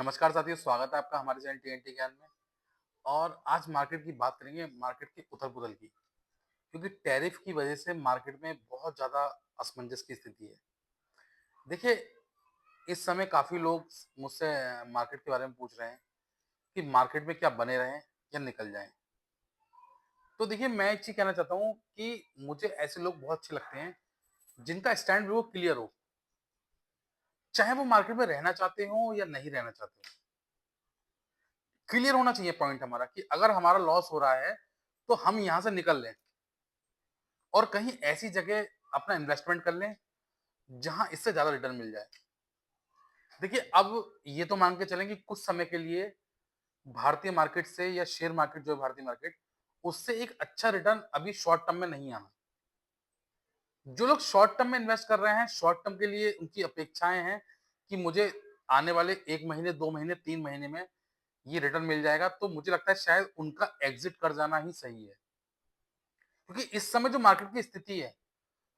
नमस्कार साथियों, स्वागत है आपका हमारे चैनल टीएनटी ज्ञान में। और आज मार्केट की बात करेंगे, मार्केट की उथल-पुथल की। क्योंकि टैरिफ की वजह से मार्केट में बहुत ज़्यादा असमंजस की स्थिति है। देखिए, इस समय काफ़ी लोग मुझसे मार्केट के बारे में पूछ रहे हैं कि मार्केट में क्या बने रहें या निकल जाएँ? तो देखिए, मैं एक चीज़ कहना चाहता हूँ कि मुझे ऐसे लोग बहुत अच्छे लगते हैं, जिनका स्टैंड बिल्कुल क्लियर हो। चाहे वो मार्केट में रहना चाहते हों या नहीं रहना चाहते हों। क्लियर होना चाहिए पॉइंट हमारा कि अगर हमारा लॉस हो रहा है, तो हम यहाँ से निकल लें और कहीं ऐसी जगह अपना इन्वेस्टमेंट कर लें, जहाँ इससे ज़्यादा रिटर्न मिल जाए। देखिए, अब ये तो मान के चलें कि कुछ समय के लिए भारतीय मार्केट से या शेयर मार्केट जो है भारतीय मार्केट, उससे एक अच्छा रिटर्न अभी शॉर्ट टर्म में नहीं आना। जो लोग शॉर्ट टर्म में इन्वेस्ट कर रहे हैं, शॉर्ट टर्म के लिए उनकी अपेक्षाएँ हैं कि मुझे आने वाले 1 महीने, 2 महीने, 3 महीने में ये रिटर्न मिल जाएगा, तो मुझे लगता है शायद उनका एग्ज़िट कर जाना ही सही है। क्योंकि इस समय जो मार्केट की स्थिति है,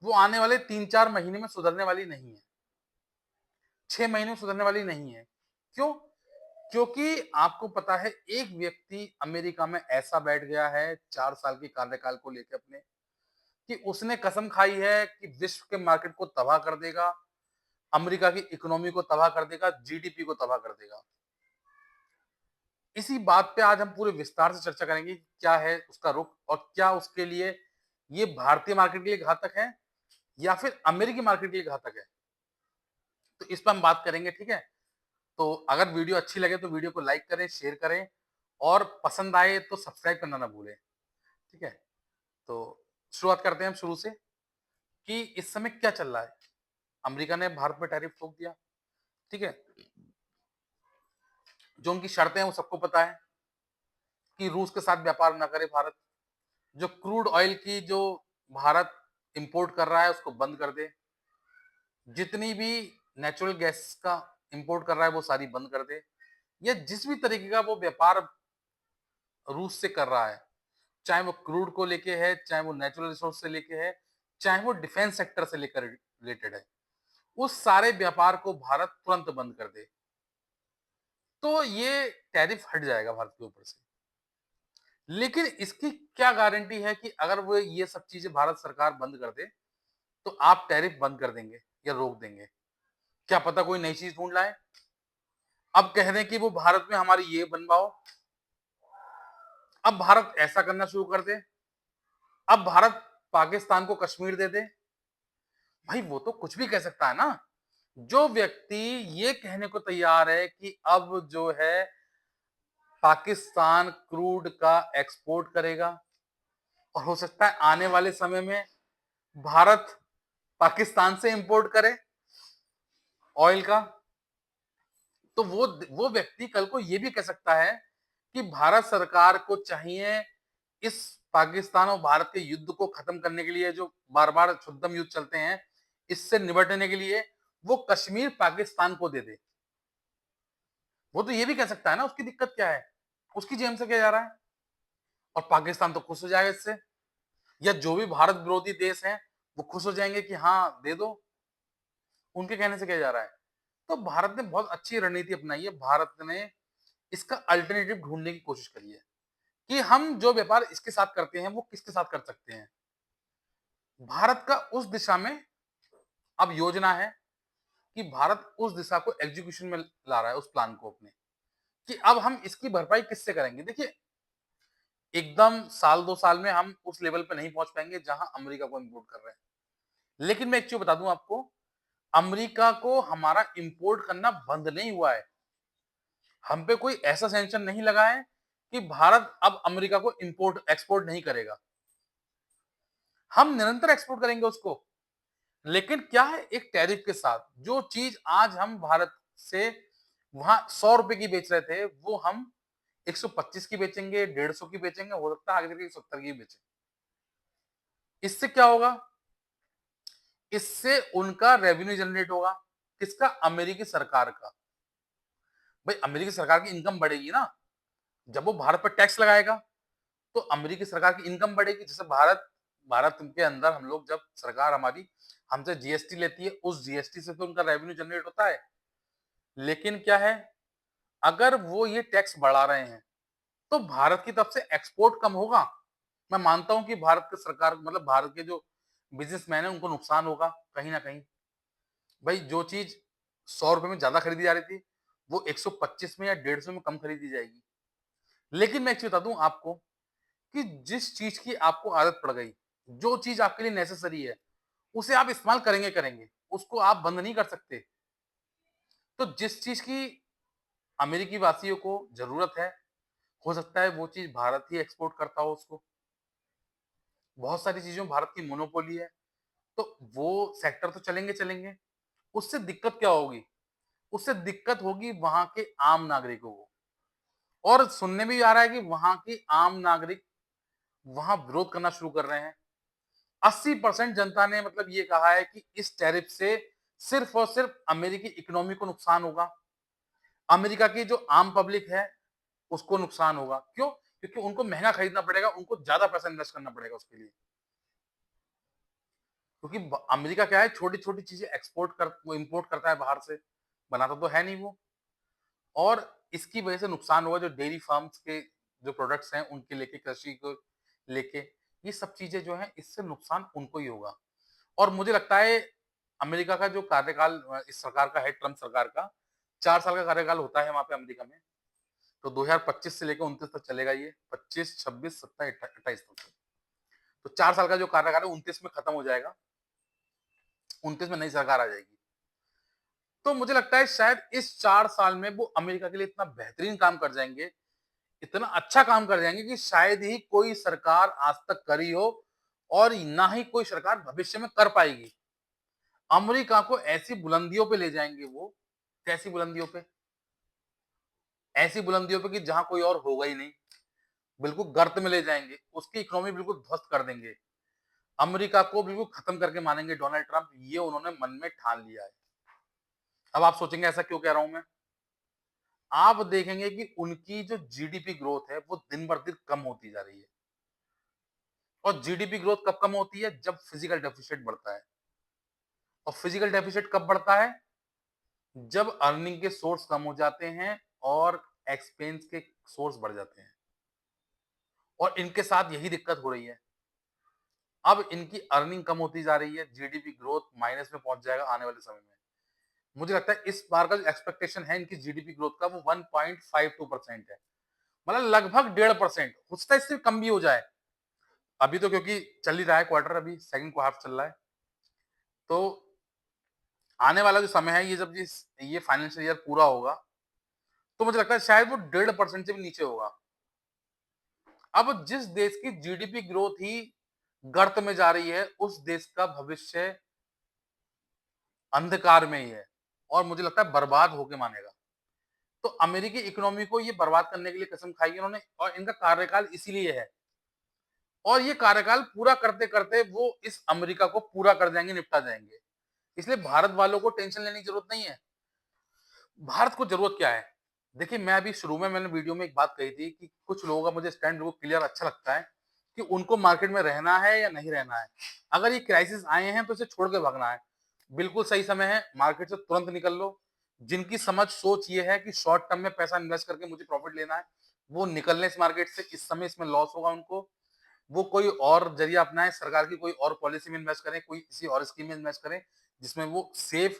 वो आने वाले 3-4 महीने में सुधरने वाली नहीं है। 6 महीने में सुधरने वाली नहीं है। क्यों? क्योंकि आपको पता है एक व्यक्ति अमेरिका में ऐसा बैठ गया है 4 साल के कार्यकाल को लेके अपने, कि उसने कसम खाई है कि विश्व के मार्केट को तबाह कर देगा, अमेरिका की इकोनॉमी को तबाह कर देगा, जीडीपी को तबाह कर देगा। इसी बात पे आज हम पूरे विस्तार से चर्चा करेंगे कि क्या है उसका रुख और क्या उसके लिए ये भारतीय मार्केट के लिए घातक है या फिर अमेरिकी मार्केट के लिए घातक है। तो इस पे हम बात करेंगे, ठीक है? तो अगर वीडियो अच्छी लगे तो वीडियो को लाइक करें, शेयर करें और पसंद आए तो सब्सक्राइब करना ना भूलें, ठीक है? तो शुरुआत करते हैं हम शुरू से कि इस समय क्या चल रहा है? अमेरिका ने भारत पे टैरिफ थोप दिया, ठीक है? जो उनकी शर्तें हैं वो सबको पता है कि रूस के साथ व्यापार ना करे भारत। जो क्रूड ऑयल की जो भारत इंपोर्ट कर रहा है उसको बंद कर दे। जितनी भी नेचुरल गैस का इंपोर्ट कर रहा है वो सारी बंद कर दे। या जिस भी तरीके का वो व्यापार रूस से कर रहा है, चाहे वो क्रूड को लेके है, चाहे वो नेचुरल रिसोर्स से लेके है, चाहे वो डिफेंस सेक्टर से लेकर रिलेटेड है, उस सारे व्यापार को भारत तुरंत बंद कर दे, तो ये टैरिफ हट जाएगा भारत के ऊपर से। लेकिन इसकी क्या गारंटी है कि अगर वो ये सब चीजें भारत सरकार बंद कर दे, तो आप टैरिफ बंद कर देंगे या रोक देंगे? क्या पता कोई नई चीज ढूंढ लाए। अब कह दें कि वो भारत में हमारी ये बनवाओ, अब भारत ऐसा करना शुरू कर दे, अब भारत पाकिस्तान को कश्मीर दे दे। भाई वो तो कुछ भी कह सकता है ना। जो व्यक्ति ये कहने को तैयार है कि अब जो है पाकिस्तान क्रूड का एक्सपोर्ट करेगा और हो सकता है आने वाले समय में भारत पाकिस्तान से इंपोर्ट करे ऑयल का, तो वो व्यक्ति कल को ये भी कह सकता है कि भारत सरकार को चाहिए इस पाकिस्तान और भारत के युद्ध को खत्म करने के लिए, जो बार-बार क्षुद्रम युद्ध चलते हैं, इससे निपटने के लिए वो कश्मीर पाकिस्तान को दे दे। वो तो ये भी कह सकता है ना, उसकी दिक्कत क्या है? उसकी जेब से क्या जा रहा है? और पाकिस्तान तो खुश हो जाएगा इससे, या जो भी भारत विरोधी देश हैं, वो खुश हो जाएंगे कि हाँ, दे दो। उनके कहने से क्या जा रहा है? तो भारत ने बहुत अच्छी रणनीति अपनाई है। भारत ने इसका अल्टरनेटिव ढूँढने की कोशिश करी है कि हम जो व्यापार इसके साथ करते हैं, वो किसके साथ कर सकते हैं। भारत का उस दिशा में अब योजना है कि भारत उस दिशा को एग्जीक्यूशन में ला रहा है, उस प्लान को अपने, कि अब हम इसकी भरपाई किससे करेंगे। देखिए, एकदम साल 2 साल में हम उस लेवल पे नहीं पहुंच पाएंगे जहां अमेरिका को इंपोर्ट कर रहे हैं। लेकिन मैं एक चीज बता दूं आपको, अमेरिका को हमारा इंपोर्ट करना बंद नहीं हुआ है। हम पे कोई ऐसा सैंक्शन नहीं लगा है कि भारत अब अमेरिका को इंपोर्ट एक्सपोर्ट नहीं करेगा। हम निरंतर एक्सपोर्ट करेंगे उसको। लेकिन क्या है, एक टैरिफ के साथ। जो चीज आज हम भारत से वहां 100 रुपए की बेच रहे थे, वो हम 125 की बेचेंगे, 150 की बेचेंगे, हो सकता है आगे चल के 170 की बेचें। इससे क्या होगा? इससे उनका रेवेन्यू जनरेट होगा। किसका? अमेरिकी सरकार का। भाई अमेरिकी सरकार की इनकम बढ़ेगी ना, जब वो भारत पर टैक्स लगाएगा, तो अमेरिकी सरकार की इनकम बढ़ेगी। जैसे भारत भारत के अंदर हम लोग, जब सरकार हमारी हमसे जीएसटी लेती है, उस जीएसटी से तो उनका रेवेन्यू जनरेट होता है। लेकिन क्या है, अगर वो ये टैक्स बढ़ा रहे हैं तो भारत की तरफ से एक्सपोर्ट कम होगा। मैं मानता हूं कि भारत की सरकार मतलब भारत के जो बिजनेसमैन है उनको नुकसान होगा कहीं ना कहीं। भाई जो चीज 100 रुपए में ज्यादा खरीदी जा रही थी वो 125 में या 150 में कम खरीदी जाएगी। लेकिन मैं एक चीज बता दूं आपको कि जिस चीज की आपको आदत पड़ गई, जो चीज आपके लिए नेसेसरी है, उसे आप इस्तेमाल करेंगे करेंगे, उसको आप बंद नहीं कर सकते। तो जिस चीज की अमेरिकी वासियों को जरूरत है, हो सकता है वो चीज भारत ही एक्सपोर्ट करता हो उसको। बहुत सारी चीजों में भारत की मोनोपोली है, तो वो सेक्टर तो चलेंगे चलेंगे। उससे दिक्कत क्या होगी? उससे दिक्कत होगी वहां के आम नागरिकों को। और सुनने में भी आ रहा है कि वहां के आम नागरिक वहां विरोध करना शुरू कर रहे हैं। 80% जनता ने मतलब ये कहा है कि इस टैरिफ से सिर्फ और सिर्फ अमेरिकी इकोनॉमी को नुकसान होगा। अमेरिका की जो आम पब्लिक है उसको नुकसान होगा। क्यों? क्योंकि उनको महंगा खरीदना पड़ेगा, उनको ज्यादा पैसा इन्वेस्ट करना पड़ेगा उसके लिए। क्योंकि अमेरिका क्या है, छोटी छोटी चीजें एक्सपोर्ट कर वो इंपोर्ट करता है बाहर से, बनाता तो है नहीं वो। और इसकी वजह से नुकसान होगा जो डेयरी फार्म्स के जो प्रोडक्ट्स हैं उनके लेके, कृषि को लेके, ये सब चीजें जो है इससे नुकसान उनको ही होगा। और मुझे लगता है अमेरिका का जो कार्यकाल इस सरकार का है, ट्रम्प सरकार का 4 साल का कार्यकाल होता है वहां पे अमेरिका में। तो 2025 से लेकर 29 तक चलेगा ये, 25, 26, 27, 28 तक। तो 4 साल का जो कार्यकाल है 29 में खत्म हो जाएगा, 29 में नई सरकार आ जाएगी। तो मुझे लगता है शायद इस 4 साल में वो अमेरिका के लिए इतना बेहतरीन काम कर जाएंगे, इतना अच्छा काम कर जाएंगे कि शायद ही कोई सरकार आज तक करी हो, और ना ही कोई सरकार भविष्य में कर पाएगी। अमेरिका को ऐसी बुलंदियों पे ले जाएंगे वो। कैसी बुलंदियों पे? ऐसी बुलंदियों पे कि जहां कोई और होगा ही नहीं। बिल्कुल गर्त में ले जाएंगे, उसकी इकोनॉमी बिल्कुल ध्वस्त कर देंगे। अमेरिका को बिल्कुल खत्म करके मानेंगे डोनाल्ड ट्रंप, ये उन्होंने मन में ठान लिया है। अब आप सोचेंगे ऐसा क्यों कह रहा हूं मैं? आप देखेंगे कि उनकी जो जीडीपी ग्रोथ है वो दिन बर दिन कम होती जा रही है। और जीडीपी ग्रोथ कब कम होती है? जब फिजिकल डेफिसिट बढ़ता है। और फिजिकल डेफिसिट कब बढ़ता है? जब अर्निंग के सोर्स कम हो जाते हैं और एक्सपेंस के सोर्स बढ़ जाते हैं। और इनके साथ यही दिक्कत हो रही है। अब इनकी अर्निंग कम होती जा रही है, जीडीपी ग्रोथ माइनस में पहुंच जाएगा आने वाले समय में। मुझे लगता है इस बार का जो एक्सपेक्टेशन है इनकी जीडीपी ग्रोथ का वो 1.52% है। मतलब लगभग 1.5%, हो सकता है इससे कम भी हो जाए। अभी तो क्योंकि चल ही रहा है क्वार्टर, अभी सेकंड को हाफ चल रहा है। तो आने वाला जो समय है, ये जब ये फाइनेंशियल ईयर पूरा होगा तो मुझे लगता है शायद वो 1.5% से भी नीचे होगा। अब जिस देश की जीडीपी ग्रोथ ही गर्त में जा रही है, उस देश का भविष्य अंधकार में ही है, और मुझे लगता है बर्बाद होके मानेगा। तो अमेरिकी इकोनॉमी को ये बर्बाद करने के लिए कसम खाई है इन्होंने, और इनका कार्यकाल इसीलिए है। और ये कार्यकाल पूरा करते करते वो इस अमेरिका को पूरा कर जाएंगे, निपटा जाएंगे। इसलिए भारत वालों को टेंशन लेने की जरूरत नहीं है। भारत को जरूरत क्या है? देखिए, मैं अभी शुरू में मैंने वीडियो में एक बात कही थी कि कुछ लोगों का मुझे स्टैंड बिल्कुल क्लियर अच्छा लगता है कि उनको मार्केट में रहना है या नहीं रहना है। अगर ये क्राइसिस आए हैं तो इसे छोड़ के भागना है। बिल्कुल सही समय है, मार्केट से तुरंत निकल लो। जिनकी समझ सोच ये है कि शॉर्ट टर्म में पैसा इन्वेस्ट करके मुझे प्रॉफिट लेना है, वो निकल लें इस मार्केट से। इस समय इसमें लॉस होगा उनको। वो कोई और जरिया अपनाएं, सरकार की कोई और पॉलिसी में इन्वेस्ट करें, कोई किसी और स्कीम में इन्वेस्ट करें जिसमें वो सेफ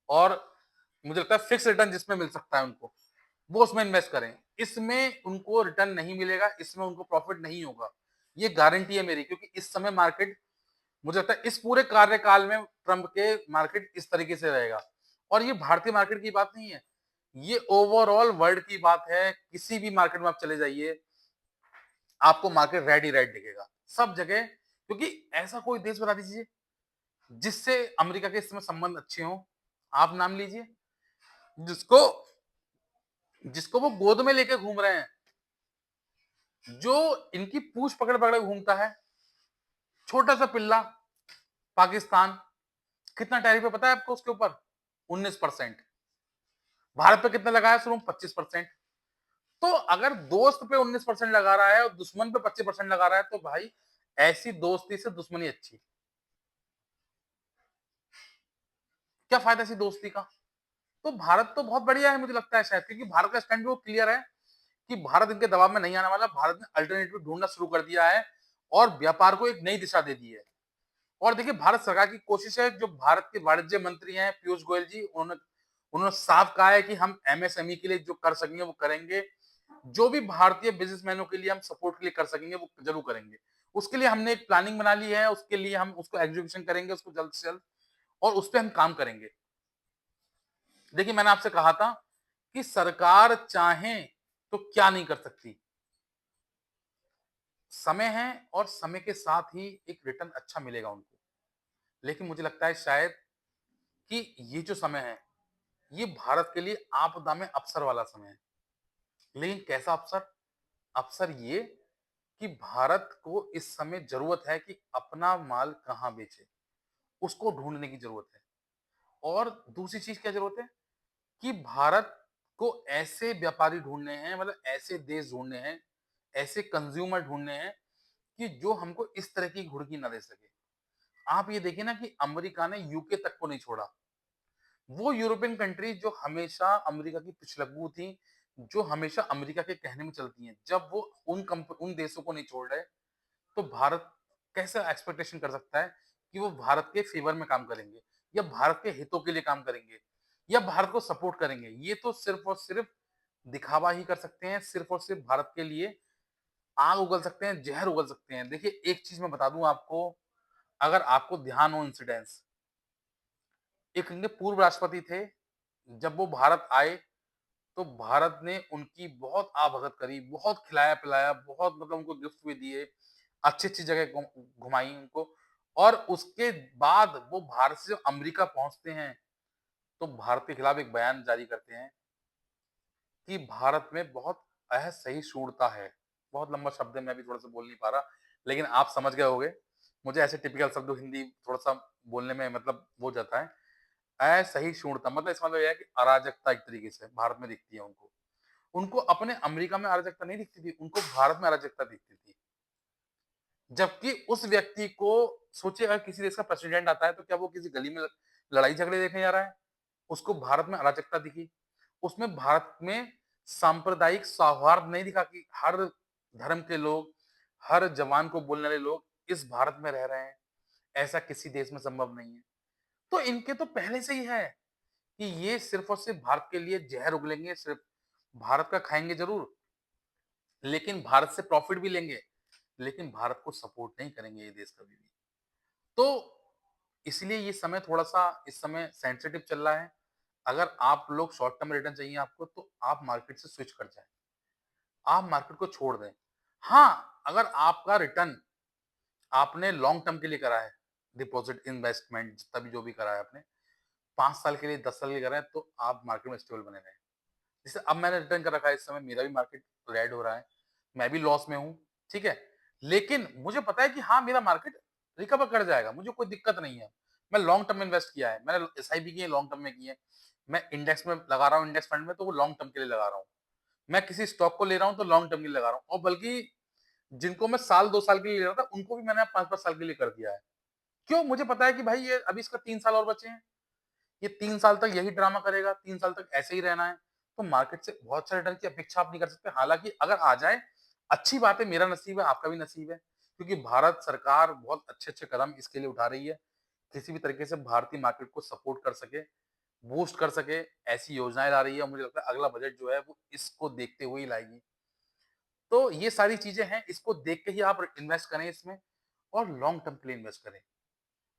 और मुझे लगता है फिक्स रिटर्न जिसमें मिल सकता है उनको, वो उसमें इन्वेस्ट करें। इसमें उनको रिटर्न नहीं मिलेगा, इसमें उनको प्रॉफिट नहीं होगा, ये गारंटी है मेरी। क्योंकि इस समय मार्केट, मुझे लगता है इस पूरे कार्यकाल में ट्रंप के मार्केट इस तरीके से रहेगा। और ये भारतीय मार्केट की बात नहीं है, ये ओवरऑल वर्ल्ड की बात है। किसी भी मार्केट में आप चले जाइए, आपको मार्केट रेड ही रेड दिखेगा सब जगह। क्योंकि ऐसा कोई देश बता दीजिए जिससे अमेरिका के इस समय संबंध अच्छे हों। आप नाम लीजिए जिसको जिसको वो गोद में लेके घूम रहे हैं, जो इनकी पूंछ पकड़ पकड़ घूमता है, छोटा सा पिल्ला, पाकिस्तान। कितना टैरिफ है पता है आपको उसके ऊपर? 19%। भारत पे कितना लगाया? सिर्फ 25%। तो अगर दोस्त पे 19% लगा रहा है और दुश्मन पे 25% लगा रहा है, तो भाई ऐसी दोस्ती से दुश्मनी अच्छी। क्या फायदा ऐसी दोस्ती का? तो भारत तो बहुत बढ़िया है मुझे लगता है शायद, क्योंकि भारत का स्टैंड भी वो क्लियर है कि भारत इनके दबाव में नहीं आने वाला। भारत ने अल्टरनेटिव ढूँढना शुरू कर दिया है और व्यापार को एक नई दिशा दे दी है। और देखिए भारत सरकार की कोशिश है, जो भारत के वाणिज्य मंत्री हैं पीयूष गोयल जी, उन्होंने उन्होंने साफ कहा है कि हम एमएसएमई के लिए जो कर सकेंगे वो करेंगे। जो भी भारतीय बिज़नेसमैनों के लिए हम सपोर्ट के लिए कर सकेंगे वो ज़रूर करेंगे। उसके लिए हमने एक प्लानिंग बना ली है, उसके लिए हम उसको एग्जीक्यूशन करेंगे उसको जल्द से जल्द, और उस पे हम काम करेंगे। देखिए मैंने आपसे कहा था कि सरकार चाहे तो क्या नहीं कर सकती। समय है और समय के साथ ही एक रिटर्न अच्छा मिलेगा उनको। लेकिन मुझे लगता है शायद कि ये जो समय है, ये भारत के लिए आपदा में अवसर वाला समय है। लेकिन कैसा अवसर? अवसर ये कि भारत को इस समय ज़रूरत है कि अपना माल कहाँ बेचे, उसको ढूँढने की ज़रूरत है। और दूसरी चीज़ क्या ज़रूरत है? कि भारत को ऐसे व्यापारी ढूँढने हैं, मतलब ऐसे देश ढूँढने हैं, ऐसे कंज़्यूमर ढूँढने हैं कि जो हमको इस तरह की घुड़की ना दे सके। आप ये देखिए ना कि अमेरिका ने यूके तक को नहीं छोड़ा। वो यूरोपियन कंट्री जो हमेशा अमेरिका की पिछलग्गू थी, जो हमेशा अमेरिका के कहने में चलती हैं, जब वो उन देशों को नहीं छोड़ रहे, तो भारत कैसा एक्सपेक्टेशन कर सकता है कि वो भारत के फेवर में काम करेंगे या भारत के हितों के लिए काम करेंगे या भारत को सपोर्ट करेंगे? ये तो सिर्फ और सिर्फ दिखावा ही कर सकते हैं, सिर्फ और सिर्फ भारत के लिए आग उगल सकते हैं, जहर उगल सकते हैं। देखिए एक चीज मैं बता दूं आपको, अगर आपको ध्यान हो इंसिडेंट्स, एक इनके पूर्व राष्ट्रपति थे, जब वो भारत आए तो भारत ने उनकी बहुत आवभगत करी, बहुत खिलाया-पिलाया, बहुत मतलब उनको गिफ्ट भी दिए, अच्छी-अच्छी जगह घुमाई उनको, और उसके बाद वो भारत से जब अमेरिका पहुँचते हैं, तो भारत के खिलाफ एक बयान जारी करते हैं कि भारत में बहुत असहिष्णुता है। बहुत लंबा शब्द है, मैं भी थोड़ा-सा बोल नहीं पा रहा, लेकिन आप समझ गए होंगे। मुझे ऐसे टिपिकल शब्द हिंदी थोड़ा-सा बोलने में मतलब वो हो जाता है। असहिष्णुता मतलब इसका मतलब ये है कि अराजकता एक तरीके से भारत में दिखती है उनको। उनको अपने अमेरिका में अराजकता नहीं दिखती थी, उनको भारत में अराजकता दिखती थी। जबकि उस व्यक्ति को सोचिए, अगर किसी देश का प्रेसिडेंट आता है तो क्या वो किसी गली में लड़ाई झगड़े देखने जा रहा है? उसको भारत में अराजकता दिखी। उसमें भारत में सांप्रदायिक सौहार्द नहीं दिखा कि हर धर्म के लोग, हर ज़बान को बोलने वाले लोग इस भारत में रह रहे हैं। ऐसा किसी देश में संभव नहीं है। तो इनके तो पहले से ही है कि ये सिर्फ़ और सिर्फ़ भारत के लिए ज़हर उगलेंगे, सिर्फ़ भारत का खाएँगे ज़रूर, लेकिन भारत से प्रॉफ़िट भी लेंगे, लेकिन भारत को सपोर्ट नहीं करेंगे ये देश कभी भी। तो इसलिए ये समय थोड़ा-सा इस समय सेंसिटिव चल रहा है। अगर आप लोग शॉर्ट टर्म रिटर्न चाहिए आपको, तो आप मार्केट से स्विच कर जाएँ। आप मार्केट को छोड़ दें। हाँ, अगर आपका रिटर्न आपने लॉन्ग टर्म के लिए करा है, डिपॉज़िट, इन्वेस्टमेंट जितना भी जो भी करा है आपने, 5 साल के लिए, 10 साल के लिए करा है, तो आप मार्केट में स्टेबल बने रहें। जैसे अब मैंने रिटर्न कर रखा है, इस समय मेरा भी मार्केट रेड हो रहा है, मैं भी लॉस में हूँ, ठीक है? लेकिन मुझे पता है कि हाँ, मेरा मार्केट रिकवर कर जाएगा, मुझे कोई दिक्कत नहीं है। मैं लॉन्ग टर्म में इन्वेस्ट किया है, मैंने एसआईपी की है, लॉन्ग टर्म में की है। मैं इंडेक्स में लगा रहा हूँ, इंडेक्स फंड में, तो वो लॉन्ग टर्म के लिए लगा रहा हूँ। मैं किसी स्टॉक को ले रहा हूँ, तो लॉन्ग टर्म के लिए लगा रहा हूँ, और बल्कि जिनको मैं साल 2 साल के लिए ले रहा था, उनको भी मैंने 5-5 साल के लिए कर दिया है। क्यों? मुझे पता है कि भाई ये अभी इसका 3 साल और बचे हैं। ये 3 साल तक यही ड्रामा करेगा, 3 साल तक ऐसे ही रहना है, तो मार्केट से बहुत सारे रिटर्न की अपेक्षा आप नहीं कर सकते। हालाँकि अगर आ जाए, अच्छी बात है, मेरा नसीब है, आपका भी नसीब है, क्योंकि भारत सरकार बहुत अच्छे-अच्छे कदम इसके लिए उठा रही है। किसी भी तरीके से भारतीय मार्केट को सपोर्ट कर सके, बूस्ट कर सके, ऐसी योजनाएँ ला रही है, और मुझे लगता है अगला बजट जो है वो इसको देखते हुए ही लाएगी। तो ये सारी चीज़ें हैं, इसको देख के ही आप इन्वेस्ट करें इसमें, और लॉन्ग टर्म के लिए इन्वेस्ट करें।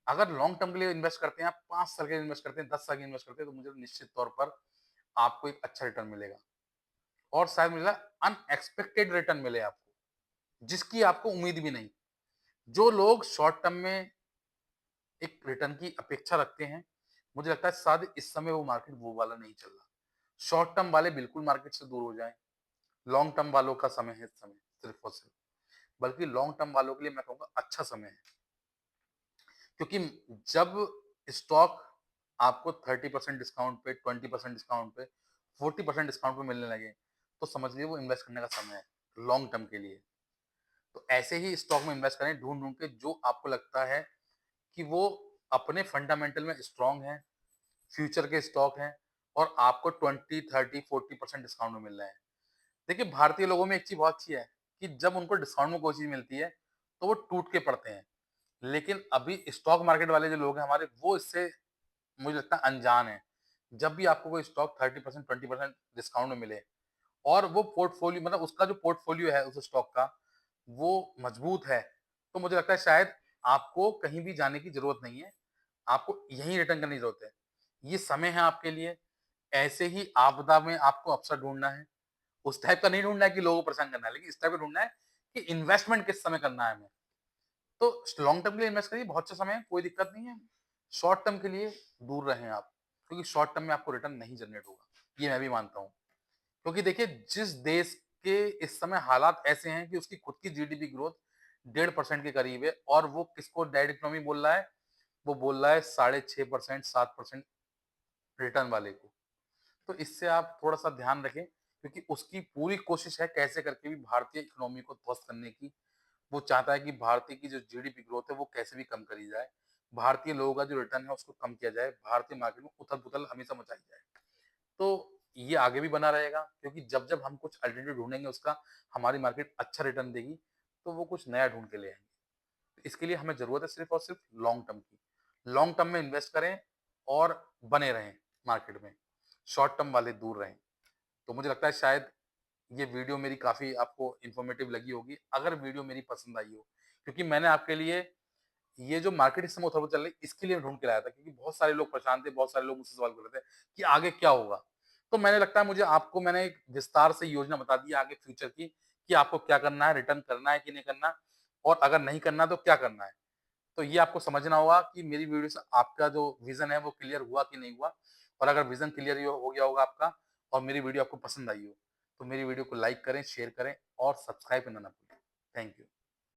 अगर लॉन्ग टर्म के लिए इन्वेस्ट करते हैं आप, 5 साल के लिए इन्वेस्ट करते हैं, 10 साल के लिए इन्वेस्ट करते हैं, तो मुझे निश्चित तौर पर आपको एक अच्छा रिटर्न मिलेगा, और शायद मिला अनएक्सपेक्टेड रिटर्न मिले आपको, जिसकी आपको उम्मीद भी नहीं। जो लोग शॉर्ट टर्म में एक रिटर्न की अपेक्षा रखते हैं, मुझे लगता है शायद इस समय वो मार्केट वो वाला नहीं चल रहा। शॉर्ट टर्म वाले बिल्कुल मार्केट से दूर हो जाएँ, लॉन्ग टर्म वालों का समय है इस समय, सिर्फ़ और सिर्फ़। बल्कि लॉन्ग टर्म वालों के लिए मैं कहूँगा अच्छा समय है। क्योंकि जब स्टॉक आपको 30% डिस्काउंट पे, 20% डिस्काउंट पे, 40% डिस्काउंट पे मिलने लगे, तो समझ लीजिए वो इन्वेस्ट करने का समय है, लॉन्ग टर्म के लिए। तो ऐसे ही स्टॉक में इन्वेस्ट करें ढूँढ-ढूँढ के, जो आपको लगता है कि वो अपने फंडामेंटल में स्ट्रॉन्ग हैं, फ्यूचर के स्टॉक हैं, और आपको 20, 30, 40% डिस्काउंट में मिल रहे हैं। देखिए, भारतीय लोगों में एक चीज़ बहुत अच्छी है कि जब उनको डिस्काउंट में कोई चीज़ मिलती है, तो वो टूट के पड़ते हैं। लेकिन अभी स्टॉक मार्केट वाले जो लोग हैं हमारे, वो इससे मुझे लगता है अनजान हैं। जब भी आपको कोई स्टॉक 30%, 20% डिस्काउंट में मिले और वो पोर्टफ़ोलियो, मतलब उसका जो पोर्टफ़ोलियो है उस स्टॉक का, वो मजबूत है, तो मुझे लगता है शायद आपको कहीं भी जाने की ज़रूरत नहीं है। आपको यहीं रिटर्न करने की ज़रूरत है। ये समय है आपके लिए। ऐसे ही आपदा में आपको अवसर ढूँढना है। उस टाइप का नहीं ढूँढना है कि लोगों को परेशान करना है, लेकिन इस टाइप का ढूँढना है कि इन्वेस्टमेंट किस समय करना है हमें। तो लॉन्ग टर्म के लिए इन्वेस्ट करिए, बहुत से समय है, कोई दिक्कत नहीं है। शॉर्ट टर्म के लिए दूर रहें आप, क्योंकि शॉर्ट टर्म में आपको रिटर्न नहीं जनरेट होगा। ये मैं भी मानता हूँ। क्योंकि देखिए, जिस देश के इस समय हालात ऐसे हैं कि उसकी खुद की जीडीपी ग्रोथ 1.5% के करीब है और वो किसको डेड इकोनॉमी बोल रहा है? वो बोल रहा है 6.5%, 7% रिटर्न वाले को। तो इससे आप थोड़ा-सा ध्यान रखें, क्योंकि उसकी पूरी कोशिश है कैसे करके भी भारतीय इकोनॉमी को ध्वस्त करने की। वो चाहता है कि भारतीय की जो जीडीपी ग्रोथ है वो कैसे भी कम करी जाए। भारतीय लोगों का जो रिटर्न है उसको कम किया जाए। भारतीय मार्केट में उथल-पुथल हमेशा मचाई जाए। तो ये आगे भी बना रहेगा, क्योंकि जब-जब हम कुछ अल्टरनेटिव ढूँढेंगे उसका, हमारी मार्केट अच्छा रिटर्न देगी, तो वो कुछ नया ढूँढ के ले आएँगे। तो इसके लिए हमें ज़रूरत है सिर्फ़ और सिर्फ़ लॉन्ग टर्म की। लॉन्ग टर्म में इन्वेस्ट करें और बने रहें मार्केट में। शॉर्ट टर्म वाले दूर रहें। तो मुझे लगता है शायद ये वीडियो मेरी काफ़ी आपको इन्फॉर्मेटिव लगी होगी, अगर वीडियो मेरी पसंद आई हो। क्योंकि मैंने आपके लिए ये जो मार्केट इस समय उथल-पुथल चल रही है, इसके लिए ढूँढ के लाया था, क्योंकि बहुत सारे लोग परेशान थे, बहुत सारे लोग मुझसे सवाल कर रहे थे कि आगे क्या होगा? तो मैंने लगता है मुझे आपको मैंने एक विस्तार से योजना बता दी है आगे फ्यूचर की, कि आपको क्या करना है, रिटर्न करना है कि नहीं करना, और अगर नहीं करना तो क्या करना है। तो ये आपको समझना होगा कि मेरी वीडियो से आपका जो विज़न है वो क्लियर हुआ कि नहीं हुआ, और अगर विज़न क्लियर हो गया होगा आपका और मेरी वीडियो आपको पसंद आई हो, तो मेरी वीडियो को लाइक करें, शेयर करें और सब्सक्राइब करना ना भूलें। Thank you.